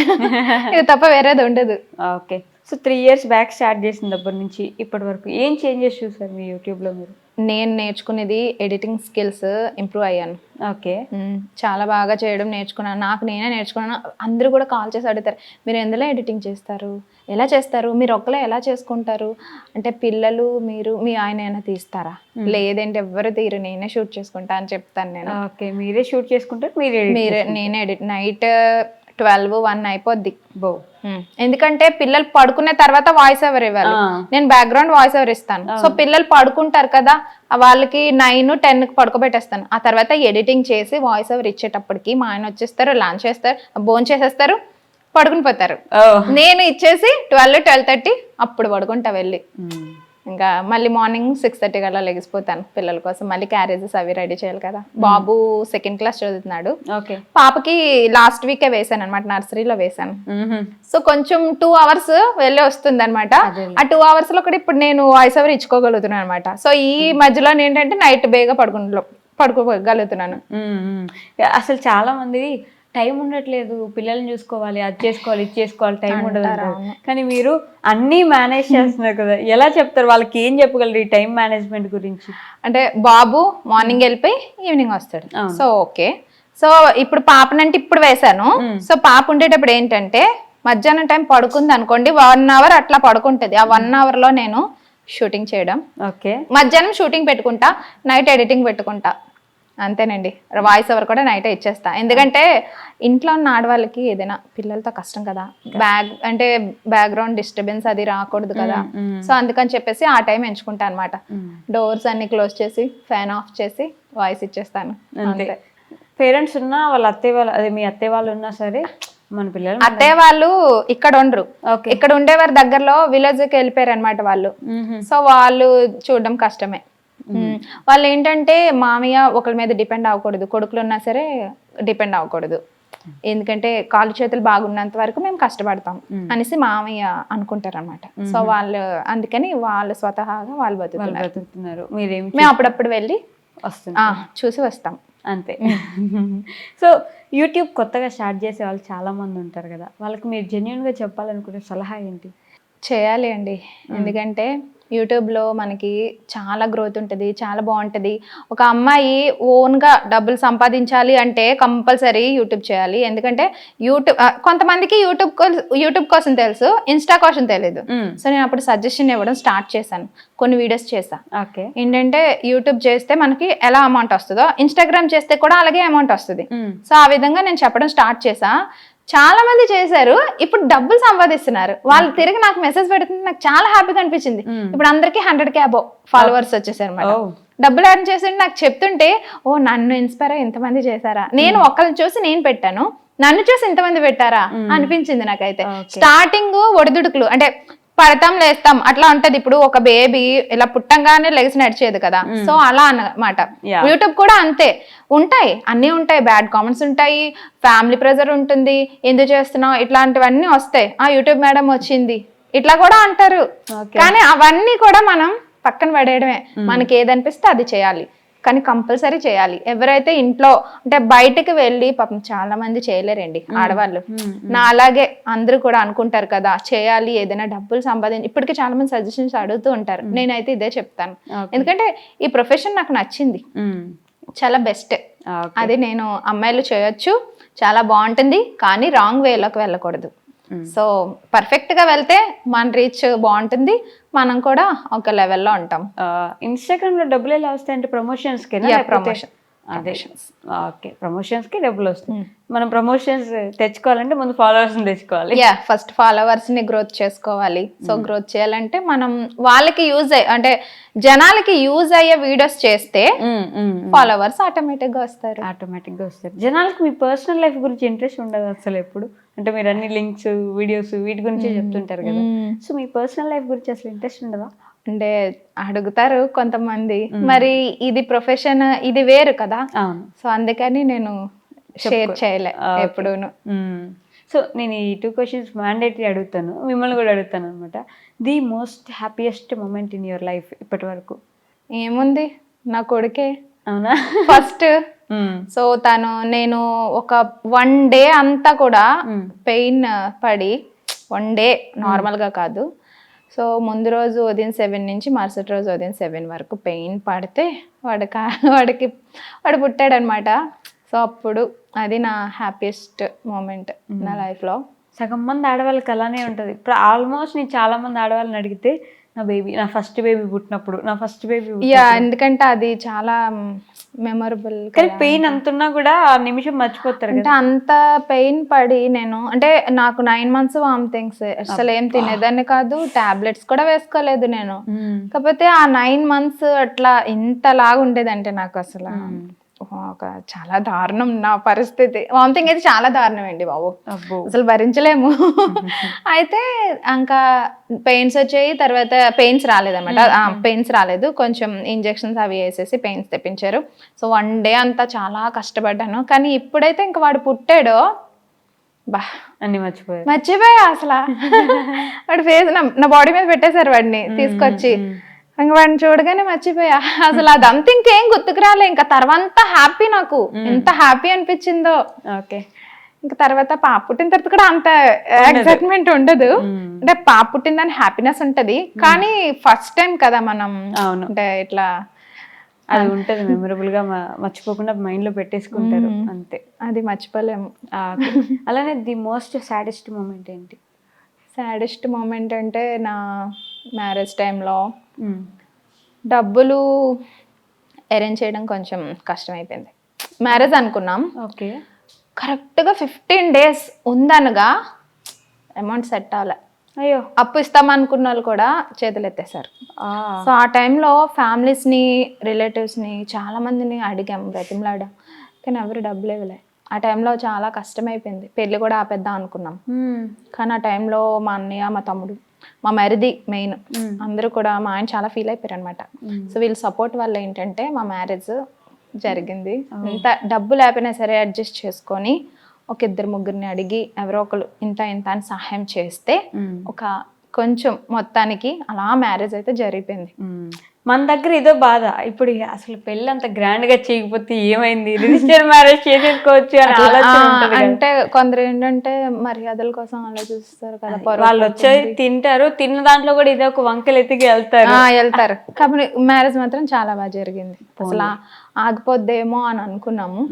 ఇది తప్ప వేరేది ఉండదు. Okay. So 3 years back start చేసినప్పటి నుంచి ఇప్పటి వరకు ఏం చేంజెస్ చూసారు మీ యూట్యూబ్ లో మీరు? నేను నేర్చుకునేది ఎడిటింగ్ స్కిల్స్ ఇంప్రూవ్ అయ్యాను. ఓకే. చాలా బాగా చేయడం నేర్చుకున్నాను. నాకు నేనే నేర్చుకున్నాను. అందరూ కూడా కాల్ చేసి అడుగుతారు, మీరు ఎందులో ఎడిటింగ్ చేస్తారు, ఎలా చేస్తారు, మీరు ఒక్కలే ఎలా చేసుకుంటారు అంటే, పిల్లలు మీరు మీ ఆయన అయినా తీస్తారా? లేదంటే ఎవరు తీరు, నేనే షూట్ చేసుకుంటా అని చెప్తాను నేను. ఓకే, మీరే షూట్ చేసుకుంటారు? మీరే నేనే ఎడిట్. నైట్ 12-1 అయిపోద్ది. ఎందుకంటే పిల్లలు పడుకునే తర్వాత వాయిస్ ఓవర్ ఇవ్వాలి, నేను బ్యాక్గ్రౌండ్ వాయిస్ ఓవర్ ఇస్తాను. సో పిల్లలు పడుకుంటారు కదా, వాళ్ళకి 9-10కి పడుకోబెట్టేస్తాను. ఆ తర్వాత ఎడిటింగ్ చేసి వాయిస్ ఓవర్ ఇచ్చేటప్పటికి మా ఆయన వచ్చేస్తారు, లంచ్ చేస్తారు, భోజనం చేసేస్తారు, పడుకుని పోతారు. నేను ఇచ్చేసి 12-12:30 అప్పుడు పడుకుంటా వెళ్ళి. ఇంకా మళ్ళీ మార్నింగ్ 6:30 అలా లెగిసిపోతాను పిల్లల కోసం. మళ్ళీ క్యారేజెస్ అవి రెడీ చేయాలి కదా. బాబు 2nd క్లాస్ చదువుతున్నాడు. పాపకి లాస్ట్ వీకే వేసాను అనమాట, నర్సరీలో వేసాను. సో కొంచెం 2 hours వెళ్ళి వస్తుంది అనమాట. ఆ 2 hours లో కూడా ఇప్పుడు నేను వాయిస్ ఓవర్ ఇచ్చుకోగలుగుతున్నాను అనమాట. సో ఈ మధ్యలో ఏంటంటే నైట్ బేగా పడుకోగలుగుతున్నాను. అసలు చాలా మంది టైం ఉండట్లేదు, పిల్లల్ని చూసుకోవాలి, అది చేసుకోవాలి, ఇది చేసుకోవాలి, టైం ఉండదు. కానీ మీరు అన్నీ మేనేజ్ చేస్తున్నారు కదా, ఎలా చెప్తారు వాళ్ళకి? ఏం చెప్పగలరు ఈ టైం మేనేజ్మెంట్ గురించి? అంటే బాబు మార్నింగ్ వెళ్ళిపోయి ఈవినింగ్ వస్తాడు. So okay. సో ఇప్పుడు పాపనంటే ఇప్పుడు వేసాను. సో పాప ఉండేటప్పుడు ఏంటంటే మధ్యాహ్నం టైం పడుకుంది అనుకోండి, 1 hour అట్లా పడుకుంటది. ఆ 1 hour లో నేను షూటింగ్ చేయడం, మధ్యాహ్నం షూటింగ్ పెట్టుకుంటా, నైట్ ఎడిటింగ్ పెట్టుకుంటా. అంతేనండి. వాయిస్ ఓవర్ కూడా నైటే ఇచ్చేస్తా. ఎందుకంటే ఇంట్లో ఉన్న ఆడవాళ్ళకి ఏదైనా పిల్లలతో కష్టం కదా, బ్యాక్గ్రౌండ్ డిస్టర్బెన్స్ అది రాకూడదు కదా. సో అందుకని చెప్పేసి ఆ టైం ఎంచుకుంటా అనమాట. డోర్స్ అన్ని క్లోజ్ చేసి ఫ్యాన్ ఆఫ్ చేసి వాయిస్ ఇచ్చేస్తాను. అంతే. పేరెంట్స్ ఉన్నా వాళ్ళ అత్తయ్య వాళ్ళు, అదే మీ అత్తయ్య వాళ్ళు ఉన్నా సరే, మన పిల్లలు అత్తయ్య వాళ్ళు ఇక్కడ ఉండరు, ఇక్కడ ఉండేవారు దగ్గరలో విలేజ్కి వెళ్ళిపోయారు అనమాట వాళ్ళు. సో వాళ్ళు చూడడం కష్టమే. వాళ్ళు ఏంటంటే మామయ్య ఒకరి మీద డిపెండ్ అవ్వకూడదు, కొడుకులు ఉన్నా సరే డిపెండ్ అవ్వకూడదు. ఎందుకంటే కాళ్ళు చేతులు బాగున్నంత వరకు మేము కష్టపడతాం అనేసి మామయ్య అనుకుంటారు అనమాట. సో వాళ్ళు అందుకని వాళ్ళు స్వతహాగా వాళ్ళు బతుకుతున్నారు. మేము అప్పుడప్పుడు వెళ్ళి చూసి వస్తాం. అంతే. సో యూట్యూబ్ కొత్తగా స్టార్ట్ చేసే వాళ్ళు చాలామంది ఉంటారు కదా, వాళ్ళకి మీరు జెన్యున్గా చెప్పాలనుకునే సలహా ఏంటి? చేయాలి అండి. ఎందుకంటే యూట్యూబ్లో మనకి చాలా గ్రోత్ ఉంటుంది, చాలా బాగుంటుంది. ఒక అమ్మాయి ఓన్గా డబ్బులు సంపాదించాలి అంటే కంపల్సరీ యూట్యూబ్ చేయాలి. ఎందుకంటే కొంతమందికి యూట్యూబ్ కోసం తెలుసు, ఇన్స్టా కోసం తెలియదు. సో నేను అప్పుడు సజెషన్ ఇవ్వడం స్టార్ట్ చేశాను, కొన్ని వీడియోస్ చేశాను. ఓకే, ఏంటంటే యూట్యూబ్ చేస్తే మనకి ఎలా అమౌంట్ వస్తుందో ఇన్స్టాగ్రామ్ చేస్తే కూడా అలాగే అమౌంట్ వస్తుంది. సో ఆ విధంగా నేను చెప్పడం స్టార్ట్ చేశా. చాలా మంది చేశారు, ఇప్పుడు డబ్బులు సంపాదిస్తున్నారు. వాళ్ళు తిరిగి నాకు మెసేజ్ పెడుతుంటే నాకు చాలా హ్యాపీగా అనిపించింది. ఇప్పుడు అందరికి 100K అబౌవ్ ఫాలోవర్స్ వచ్చేసారు అనమాట. డబ్బులు ఎర్న్ చేసి నాకు చెప్తుంటే ఓ నన్ను ఇన్స్పైర్ అయ్యి ఇంతమంది చేశారా, నేను ఒకరిని చూసి నేను పెట్టాను, నన్ను చూసి ఇంతమంది పెట్టారా అనిపించింది నాకైతే. స్టార్టింగ్ ఒడిదుడుకులు అంటే పడతాం లేస్తాం అట్లా ఉంటది. ఇప్పుడు ఒక బేబీ ఇలా పుట్టంగానే లెగిసి నడిచేది కదా, సో అలా అన్నమాట. యూట్యూబ్ కూడా అంతే ఉంటాయి, అన్నీ ఉంటాయి. బ్యాడ్ కామెంట్స్ ఉంటాయి, ఫ్యామిలీ ప్రెజర్ ఉంటుంది, ఎందుకు చేస్తున్నావు ఇట్లాంటివన్నీ వస్తాయి. ఆ యూట్యూబ్ మేడం వచ్చింది ఇట్లా కూడా అంటారు. కానీ అవన్నీ కూడా మనం పక్కన పడేయడమే. మనకి ఏదనిపిస్తే అది చేయాలి, కానీ కంపల్సరీ చేయాలి. ఎవరైతే ఇంట్లో అంటే బయటకు వెళ్ళి పాపం చాలా మంది చేయలేరండి ఆడవాళ్ళు. నా అలాగే అందరూ కూడా అనుకుంటారు కదా చేయాలి, ఏదైనా డబ్బులు సంపాదించి. ఇప్పటికీ చాలా మంది సజెషన్స్ అడుగుతూ ఉంటారు, నేనైతే ఇదే చెప్తాను. ఎందుకంటే ఈ ప్రొఫెషన్ నాకు నచ్చింది, చాలా బెస్ట్. అది నేను అమ్మాయిలు చేయొచ్చు, చాలా బాగుంటుంది, కానీ రాంగ్ వేలోకి వెళ్ళకూడదు. సో పర్ఫెక్ట్ గా వెళ్తే మన రీచ్ బాగుంటుంది, మనం కూడా ఒక లెవెల్లో ఉంటాం. ఇన్స్టాగ్రామ్ లో డబ్బులు ఎలా వస్తాయంటే ప్రమోషన్స్ కి? ప్రమోషన్. అదే, ఓకే, ప్రమోషన్స్ కి డబ్బులు వస్తాయి. మనం ప్రమోషన్స్ తెచ్చుకోవాలంటే ముందు ఫాలోవర్స్ తెచ్చుకోవాలి. ఫస్ట్ ఫాలోవర్స్ ని గ్రోత్ చేసుకోవాలి. సో గ్రోత్ చేయాలంటే మనం వాళ్ళకి యూజ్ అంటే జనాలకి యూజ్ అయ్యే వీడియోస్ చేస్తే ఫాలోవర్స్ ఆటోమేటిక్ గా వస్తారు. జనాలకి మీ పర్సనల్ లైఫ్ గురించి ఇంట్రెస్ట్ ఉండదు అసలు ఎప్పుడు, అంటే మీరు అన్ని లింక్స్ వీడియోస్ వీటి గురించే చెప్తుంటారు కదా. సో మీ పర్సనల్ లైఫ్ గురించి అసలు ఇంట్రెస్ట్ ఉండదా? అంటే అడుగుతారు కొంతమంది, మరి ఇది ప్రొఫెషన్, ఇది వేరు కదా. సో అందుకని నేను షేర్ చేయలే ఎప్పుడూను. సో నేను ఈ 2 క్వశ్చన్స్ మ్యాండేటరీ అడుగుతాను, మిమ్మల్ని కూడా అడుగుతాను అనమాట. The most happiest moment in your life ఇప్పటి వరకు? ఏముంది, నా కొడుకే. అవునా? ఫస్ట్ సో నేను ఒక 1 డే అంతా కూడా పెయిన్ పడి, 1 డే నార్మల్ గా కాదు. సో ముందు రోజు ఉదయం 7 నుంచి మరుసటి రోజు ఉదయం 7 వరకు పెయిన్ పడితే వాడు పుట్టాడనమాట. సో అప్పుడు అది నా హ్యాపీయెస్ట్ మూమెంట్ నా లైఫ్లో. సగం మంది ఆడవాళ్ళకి అలానే ఉంటుంది. ఇప్పుడు ఆల్మోస్ట్ నేను చాలా మంది ఆడవాళ్ళని అడిగితే నా ఫస్ట్ బేబీ పుట్టినప్పుడు ఎందుకంటే అది చాలా మెమొరబుల్. కానీ పెయిన్ అంతున్నా కూడా ఆ నిమిషం మర్చిపోతారు. అంటే అంత పెయిన్ పడి నేను అంటే నాకు 9 months వామిటింగ్స్, అసలు ఏం తినేదాన్ని కాదు, టాబ్లెట్స్ కూడా వేసుకోలేదు నేను. కాకపోతే ఆ 9 months అట్లా ఇంతలాగా ఉండేదంటే నాకు అసలు ఒక చాలా దారుణం నా పరిస్థితి. వామిటింగ్ అయితే చాలా దారుణం అండి బాబు, అసలు భరించలేము. అయితే ఇంకా పెయిన్స్ వచ్చాయి, తర్వాత పెయిన్స్ రాలేదన్నమాట. పెయిన్స్ రాలేదు, కొంచెం ఇంజెక్షన్స్ అవి వేసేసి పెయిన్స్ తెప్పించారు. సో 1 డే అంతా చాలా కష్టపడ్డాను. కానీ ఇప్పుడైతే ఇంకా వాడు పుట్టాడో అన్ని మర్చిపోయా అసలు. వాడి ఫేస్ నా బాడీ మీద పెట్టేశారు వాడిని తీసుకొచ్చి, ఇంక వాడిని చూడగానే మర్చిపోయా అసలు. అదంతా ఇంకేం గుర్తుకు రాలే. ఇంకా తర్వాత హ్యాపీ, నాకు ఎంత హ్యాపీ అనిపించిందో. ఓకే, ఇంకా తర్వాత పాప పుట్టిన తర్వాత కూడా అంత ఎక్సైట్మెంట్ ఉండదు. అంటే పాప పుట్టిందని హ్యాపీనెస్ ఉంటది, కానీ ఫస్ట్ టైం కదా మనం. అంటే ఇట్లా అది ఉంటది మెమరబుల్ గా, మర్చిపోకుండా మైండ్ లో పెట్టేసుకుంటారు అంతే, అది మర్చిపోలేము. అలానే ది మోస్ట్ సాడెస్ట్ మూమెంట్ ఏంటి? సాడెస్ట్ మూమెంట్ అంటే నా మ్యారేజ్ టైంలో డబ్బులు అరేంజ్ చేయడం కొంచెం కష్టమైపోయింది. మ్యారేజ్ అనుకున్నాం, ఓకే, కరెక్ట్గా 15 days ఉందనగా అమౌంట్ సెట్ అవ్వలే. అయ్యో, అప్పు ఇస్తామనుకున్న వాళ్ళు కూడా చేతులు ఎత్తేసారు. సో ఆ టైంలో ఫ్యామిలీస్ని, రిలేటివ్స్ని చాలా మందిని అడిగాం, బ్రతిమలాడాం, కానీ ఎవరు డబ్బులు ఇవ్వలే. ఆ టైంలో చాలా కష్టమైపోయింది. పెళ్ళి కూడా ఆపేద్దాం అనుకున్నాం, కానీ ఆ టైంలో మా అన్నయ్య, మా తమ్ముడు, మా మరిది మెయిన్ అందరూ కూడా, మా ఆయన చాలా ఫీల్ అయిపోయారు అనమాట. సో వీళ్ళ సపోర్ట్ వల్ల ఏంటంటే మా మ్యారేజ్ జరిగింది. ఇంత డబ్బు లేకపోయినా సరే అడ్జస్ట్ చేసుకొని ఒక 2-3 అడిగి ఎవరో ఒకరు ఇంత అని సహాయం చేస్తే ఒక కొంచెం మొత్తానికి అలా మ్యారేజ్ అయితే జరిగిపోయింది. మన దగ్గర ఇదో బాధ. ఇప్పుడు అసలు పెళ్ళి అంత గ్రాండ్ గా చేయకపోతే ఏమైంది, రిజిస్టర్ మ్యారేజ్ చేసేసుకోవచ్చు అని ఆలోచన ఉంటది కదా. అంటే కొందరు ఏంటంటే మర్యాదల కోసం ఆలోచిస్తారు కదా, వాళ్ళు వచ్చేది తింటారు, తిన్న దాంట్లో కూడా ఇదే ఒక వంకలు ఎత్తికి వెళ్తారు. కాబట్టి మ్యారేజ్ మాత్రం చాలా బాగా జరిగింది. అసలు ఆగిపోద్దేమో అని అనుకున్నాము,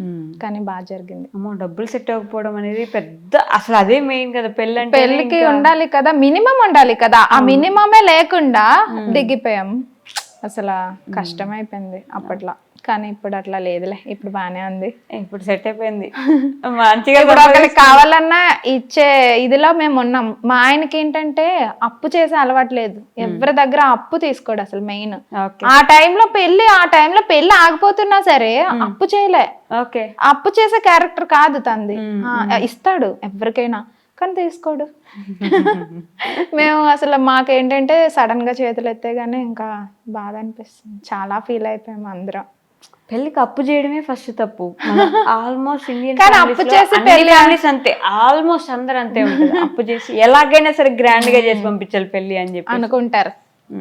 కానీ బాగా జరిగింది. అమ్మో, డబ్బులు సెట్ అవ్వకపోవడం అనేది పెద్ద, అసలు అదే మెయిన్ కదా పెళ్ళి అంటే. పెళ్ళికి ఉండాలి కదా, మినిమం ఉండాలి కదా, ఆ మినిమమే లేకుండా దిగిపోయాం. అసలు కష్టమైపోయింది అప్పట్లో, కానీ ఇప్పుడు అట్లా లేదులే, ఇప్పుడు బానే ఉంది, ఇప్పుడు సెట్ అయిపోయింది మంచిగా. ఇప్పుడు ఒకరికి కావాలన్నా ఇచ్చే ఇదిలో మేము ఉన్నాం. మా ఆయనకి ఏంటంటే అప్పు చేసే అలవాటు లేదు, ఎవరి దగ్గర అప్పు తీసుకోడు అసలు. మెయిన్ ఆ టైంలో పెళ్లి ఆగిపోతున్నా సరే అప్పు చేయలే. అప్పు చేసే క్యారెక్టర్ కాదు తంది, ఇస్తాడు ఎవరికైనా, కానీ తీసుకోడు. మేము అసలు మాకేంటంటే సడన్ గా చేతులు ఎత్తే గానీ ఇంకా బాధ అనిపిస్తుంది, చాలా ఫీల్ అయిపోయాము అందరం. పెళ్లికి అప్పు చేయడమే ఫస్ట్ తప్పు ఆల్మోస్ట్ ఇండియన్. కానీ అప్పు చేసి ఫ్యామిలీస్ అంతే, ఆల్మోస్ట్ అందరు అంతే ఉంటుంది. అప్పు చేసి ఎలాగైనా సరే గ్రాండ్ గా చేసి పంపించాలి పెళ్లి అని చెప్పి అనుకుంటారు.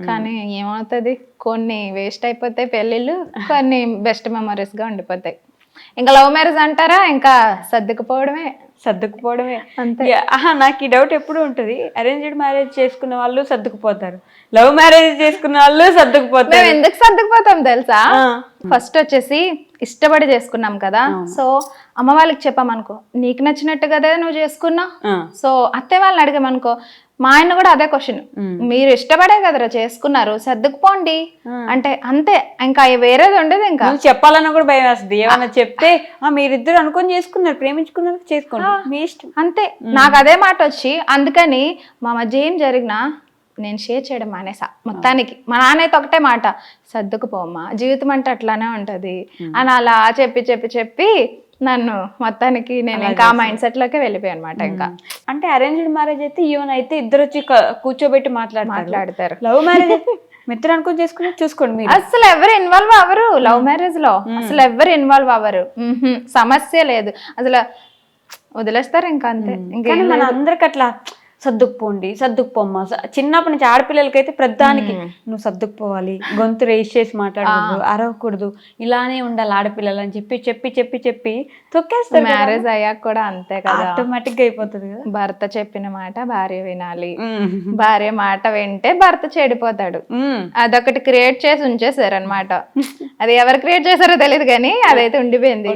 కానీ ఏమవుతుంది, కొన్ని వేస్ట్ అయిపోతాయి పెళ్ళిళ్ళు, కొన్ని బెస్ట్ మెమరీస్ గా ఉండిపోతాయి. ఇంకా లవ్ మ్యారేజ్ అంటారా, ఇంకా సర్దుకుపోవడమే అంతే. నాకు ఈ డౌట్ ఎప్పుడు ఉంటది, అరేంజ్డ్ మ్యారేజ్ చేసుకున్న వాళ్ళు సర్దుకుపోతారు, లవ్ మ్యారేజ్ చేసుకున్న వాళ్ళు సర్దుకుపోతారు. మేము ఎందుకు సర్దుకుపోతాం తెలుసా? ఫస్ట్ వచ్చేసి ఇష్టపడి చేసుకున్నాం కదా, సో అమ్మ వాళ్ళకి చెప్పామనుకో, నీకు నచ్చినట్టు కదా నువ్వు చేసుకున్నా. సో అత్తయ్య వాళ్ళని అడిగామనుకో, మా ఆయన కూడా అదే క్వశ్చన్, మీరు ఇష్టపడే కదరా చేసుకున్నారు, సర్దుకుపోండి అంటే అంతే, ఇంకా వేరేది ఉండదు. ఇంకా చెప్పాలన్నా కూడా భయం వేస్తుంది, ఏమన్నా చెప్తే మీరిద్దరు అనుకొని చేసుకున్నారు, ప్రేమించుకున్నారు, చేసుకోండి మీ ఇష్టం అంతే. నాకు అదే మాట వచ్చి, అందుకని మా మధ్య ఏం జరిగినా నేను షేర్ చేయడం మానేసా మొత్తానికి. మా నాన్న అయితే ఒకటే మాట, సర్దుకుపోమ్మా, జీవితం అంటే అట్లానే ఉంటది అని అలా చెప్పి నన్ను మొత్తానికి నేను ఇంకా ఆ మైండ్ సెట్ లోకే వెళ్ళిపోయాను అనమాట. ఇంకా అంటే అరేంజ్డ్ మ్యారేజ్ అయితే ఈవెన్ అయితే ఇద్దరు వచ్చి కూర్చోబెట్టి మాట్లాడతారు. లవ్ మ్యారేజ్ మిత్రులు అనుకుని చేసుకుని చూసుకోండి మీరు. అసలు ఎవరు ఇన్వాల్వ్ అవ్వరు లవ్ మ్యారేజ్ లో, అసలు ఎవరు ఇన్వాల్వ్ అవ్వరు, సమస్య లేదు అసలు, వదిలేస్తారు ఇంకా అంతే. ఇంకా మన అందరికి అట్లా సర్దుకుపోమ్మా. చిన్నప్పటి నుంచి ఆడపిల్లలకైతే ప్రధానికి నువ్వు సర్దుకుపోవాలి, గొంతు రేస్ చేసి మాట్లాడకూడదు, అరవకూడదు, ఇలానే ఉండాలి ఆడపిల్లలు అని చెప్పి తొక్కేస్తారు. మ్యారేజ్ అయ్యాక కూడా అంతే కదా, ఆటోమేటిక్ గా అయిపోతుంది కదా. భర్త చెప్పిన మాట భార్య వినాలి, భార్య మాట వింటే భర్త చెడిపోతాడు. అదొకటి క్రియేట్ చేసి ఉంచేసారు అనమాట. అది ఎవరు క్రియేట్ చేశారో తెలియదు కానీ అదైతే ఉండిపోయింది.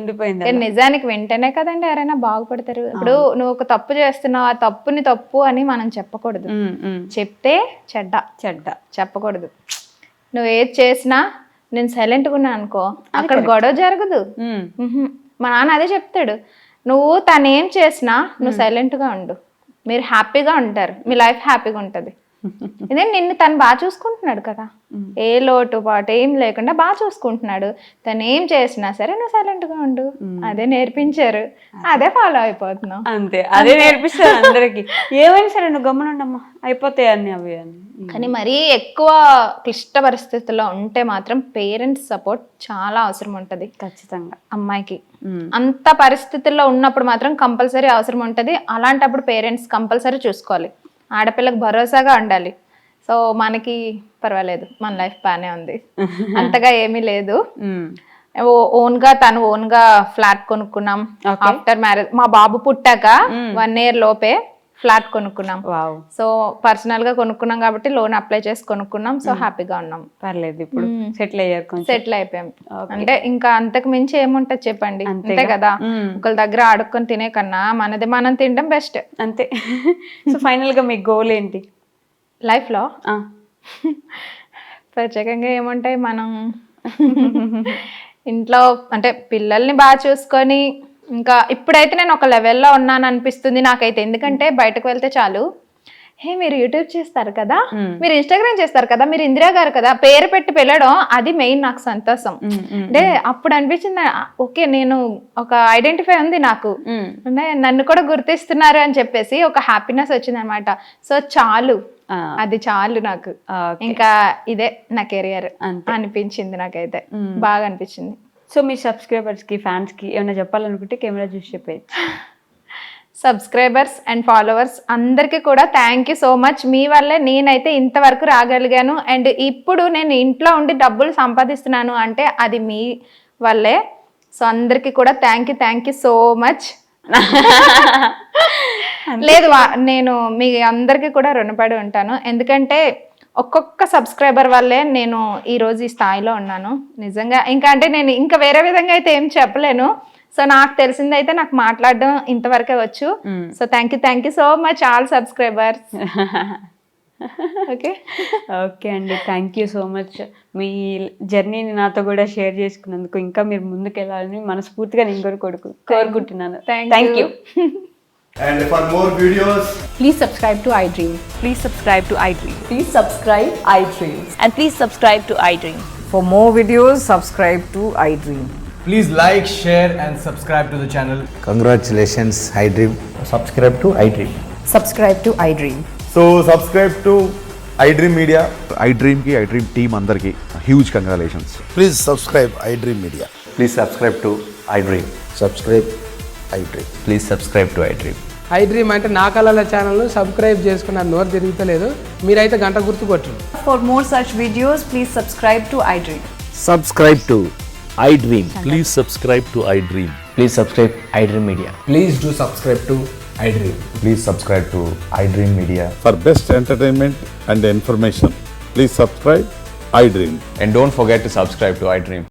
నిజానికి వింటేనే కదండి ఎవరైనా బాగుపడతారు. ఇప్పుడు నువ్వు ఒక తప్పు చేస్తున్నావు, ఆ తప్పుని తప్పు అని మనం చెప్పకూడదు, చెప్తే చెడ్డ చెప్పకూడదు. నువ్వు ఏది చేసినా నేను సైలెంట్గా ఉన్నా అనుకో, అక్కడ గొడవ జరగదు. మా నాన్న అదే చెప్తాడు, నువ్వు తను ఏం చేసినా నువ్వు సైలెంట్గా ఉండు, మీరు హ్యాపీగా ఉంటారు, మీ లైఫ్ హ్యాపీగా ఉంటుంది. ఇదే నిన్ను తను బాగా చూసుకుంటున్నాడు కదా, ఏ లోటు పాటు ఏం లేకుండా బాగా చూసుకుంటున్నాడు. తను ఏం చేసినా సరే నువ్వు సైలెంట్ గా ఉండు, అదే నేర్పించారు, అదే ఫాలో అయిపోతున్నావు. అంతే, అదే నేర్పిస్తారు అందరికి. ఏమైనా సరే నువ్వు గమనుండమ్మా, అయిపోతాయి అన్ని అవి అని. కానీ మరీ ఎక్కువ క్లిష్ట పరిస్థితుల్లో ఉంటే మాత్రం పేరెంట్స్ సపోర్ట్ చాలా అవసరం ఉంటది ఖచ్చితంగా అమ్మాయికి. అంత పరిస్థితుల్లో ఉన్నప్పుడు మాత్రం కంపల్సరీ అవసరం ఉంటది. అలాంటప్పుడు పేరెంట్స్ కంపల్సరీ చూసుకోవాలి, ఆడపిల్లకు భరోసాగా ఉండాలి. సో మనకి పర్వాలేదు, మన లైఫ్ బాగానే ఉంది, అంతగా ఏమీ లేదు. తను ఓన్ గా ఫ్లాట్ కొనుక్కున్నాం ఆఫ్టర్ మ్యారేజ్. మా బాబు పుట్టాక 1 year లోపే ఫ్లాట్ కొనుక్కున్నాం. సో పర్సనల్ గా కొనుక్కున్నాం కాబట్టి లోన్ అప్లై చేసి కొనుక్కున్నాం. సో హ్యాపీగా ఉన్నాం, పర్లేదు. ఇప్పుడు సెటిల్ అయిపోయాం. అంటే ఇంకా అంతకు మించి ఏముంటది చెప్పండి, అంతే కదా. ఒకళ్ళ దగ్గర ఆడుకొని తినే కన్నా మనది మనం తినడం బెస్ట్, అంతే. సో ఫైనల్ గా మీ గోల్ ఏంటి లైఫ్ లో? ప్రత్యేకంగా ఏముంటాయి, మనం ఇంట్లో అంటే పిల్లల్ని బాగా చూసుకొని, ఇంకా ఇప్పుడైతే నేను ఒక లెవెల్లో ఉన్నాను అనిపిస్తుంది నాకైతే. ఎందుకంటే బయటకు వెళ్తే చాలు, హే మీరు యూట్యూబ్ చేస్తారు కదా, మీరు ఇన్స్టాగ్రామ్ చేస్తారు కదా, మీరు ఇందిరా గారు కదా, పేరు పెట్టి పిలవడం అది మెయిన్ నాకు సంతోషం. అంటే అప్పుడు అనిపించింది, ఓకే నేను ఒక ఐడెంటిఫై ఉంది నాకు, అంటే నన్ను కూడా గుర్తిస్తున్నారు అని చెప్పేసి ఒక హ్యాపీనెస్ వచ్చింది అనమాట. సో చాలు, అది చాలు నాకు. ఇంకా ఇదే నా కెరియర్ అనిపించింది నాకైతే, బాగా అనిపించింది. సో మీ సబ్స్క్రైబర్స్ కి, ఫ్యాన్స్ కి ఏమైనా చెప్పాలనుకుంటే కెమెరా చూసి చెప్పేది. సబ్స్క్రైబర్స్ అండ్ ఫాలోవర్స్ అందరికీ కూడా థ్యాంక్ యూ సో మచ్. మీ వల్లే నేనైతే ఇంతవరకు రాగలిగాను. అండ్ ఇప్పుడు నేను ఇంట్లో ఉండి డబ్బులు సంపాదిస్తున్నాను అంటే అది మీ వల్లే. సో అందరికీ కూడా థ్యాంక్ యూ సో మచ్. లేదు నేను మీ అందరికీ కూడా రుణపడి ఉంటాను. ఎందుకంటే ఒక్కొక్క సబ్స్క్రైబర్ వల్లే నేను ఈరోజు ఈ స్థాయిలో ఉన్నాను నిజంగా. ఇంకా అంటే నేను ఇంకా వేరే విధంగా అయితే ఏం చెప్పలేను. సో నాకు తెలిసిందైతే నాకు మాట్లాడడం ఇంతవరకే వచ్చు. So thank you so much all subscribers. Okay అండి, థ్యాంక్ యూ సో మచ్. మీ జర్నీని నాతో కూడా షేర్ చేసుకున్నందుకు ఇంకా మీరు ముందుకు వెళ్ళాలని మనస్ఫూర్తిగా నేను కూడా కోరుకుంటున్నాను. Thank you. And for more videos, Please subscribe to iDream. Please subscribe to iDream. Please subscribe iDream. And please subscribe to iDream. For more videos, subscribe to iDream. Please like, share and subscribe to the channel. Congratulations, iDream. Subscribe to iDream. Subscribe to iDream. so subscribe to iDream Media. iDream ki iDream team andarki huge congratulations. Please subscribe iDream Media. Please subscribe to iDream. Subscribe iDream. Please subscribe to iDream. I dream అంటే నా కళల ఛానల్ను సబ్స్క్రైబ్ చేసుకున్న నోరు తిరుగుతలేదు, మీరైతే గంట గుర్తు కొట్టండి. For more such videos, please subscribe to iDream. Subscribe to iDream. Please subscribe to iDream. Please subscribe iDream Media. Please do subscribe to iDream. Please subscribe to iDream Media. For best entertainment and information, please subscribe iDream. And don't forget to subscribe to iDream.